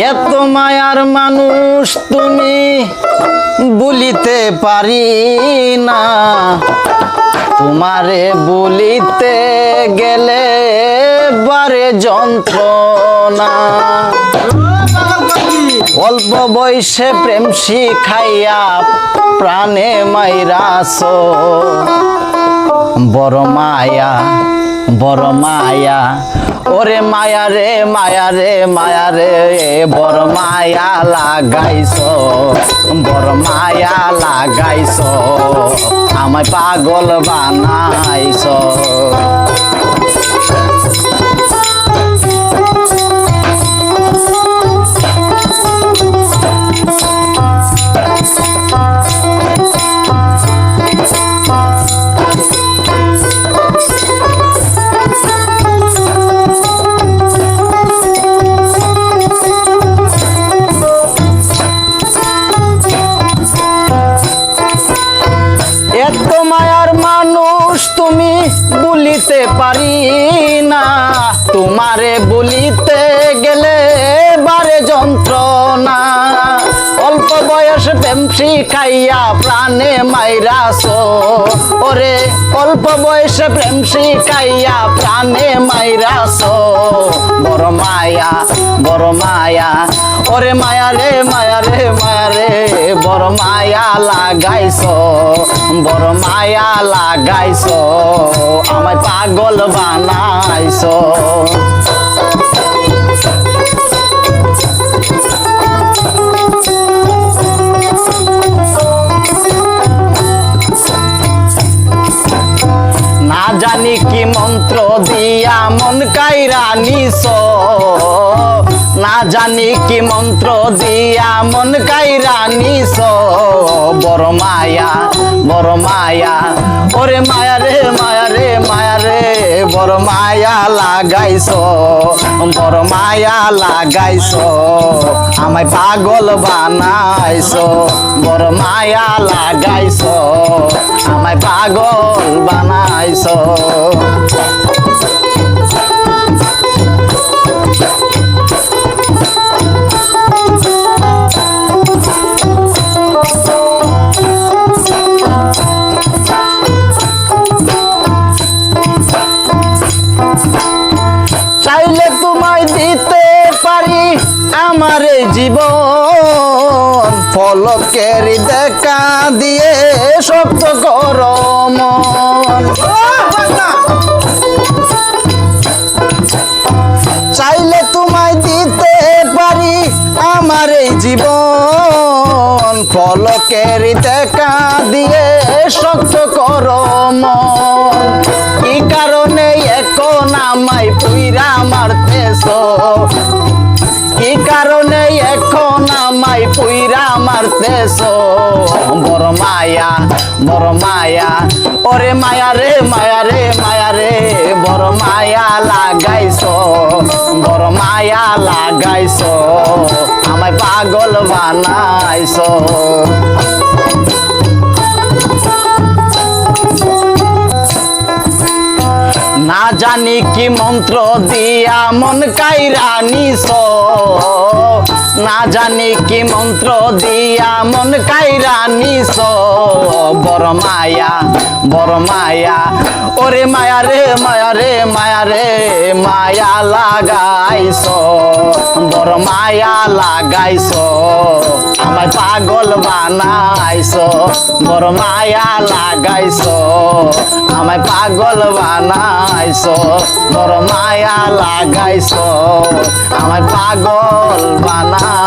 এত মায়ার মানুষ তুমি বলিতে পারি না, তোমারে বলিতে গেলে বারে যন্ত্রণা। অল্প বয়সে প্রেম শিখাইয়া প্রাণে মাইরাছ, বড় মায়া বড় মায়া, ওরে মায়া রে মায়া রে মায়া রে, বড় মায়া লাগাইছ, বড় মায়া লাগাইছ, আমায় পাগল বানাইছ। এত মায়ার মানুষ তুমি বলিতে পারি না, তোমারে বলিতে গেলে বারে যন্ত্রণা। অল্প বয়স প্রেম শিখাইয়া প্রাণে মাইরাছ, ওরে অল্প বয়সে প্রেম শিখাইয়া প্রাণে মাইরাছ, বড় মায়া বড় মায়া, ওরে মায়া রে মায়া রে মায়া রে, বড় মায়া লাগাইছ, বড় মায়া লাগাইছ, আমায় পাগল বানাইছ। না জানি কি মন্ত্র দিয়া মন কাইরা নিছ, না জানি কি মন্ত্র দিয়া মন কাইরা নিছ, বড় মায়া বড় মায়া, ওরে মায়া রে মায়া রে মায়া রে, বড় মায়া লাগাইছ, বড় মায়া লাগাইছ, আমায় পাগল বানাইছ, বড় মায়া লাগাইছ, আমায় পাগল বানাইছ। চাইলে তোমায় দিতে পারি আমার জীবন, পলকের দেখা দিয়ে শক্ত করো মন। চাইলে তোমায় দিতে পারি আমার জীবন, পলকের দেখা দিয়ে শক্ত করো মন। কি কারণে এখন আমায় পুইরা মারতেছ, কি কারণে এখন আমায় পুইরা মারতেছ, বড় মায়া বড় মায়া, ওরে মায়া রে মায়া রে মায়া রে, বড় মায়া লাগাইছ, বড় মায়া লাগাইছ, আমায় পাগল বানাইছ। না জানি কি মন্ত্র দিয়া মন কাইরা নিছ, না জানি কি মন্ত্র দিয়া মন কাইরা নিছ, বড় মায়া বড় মায়া, ওরে মায়া রে মায়া রে মায়া রে, মায়া লাগাইছ, বড় মায়া লাগাইছ, আমায় পাগল বানাইছ, বড় মায়া লাগাইছ, আমায় পাগল বানাইছ, বড় মায়া লাগাইছ, আমায় পাগল বানাইছ।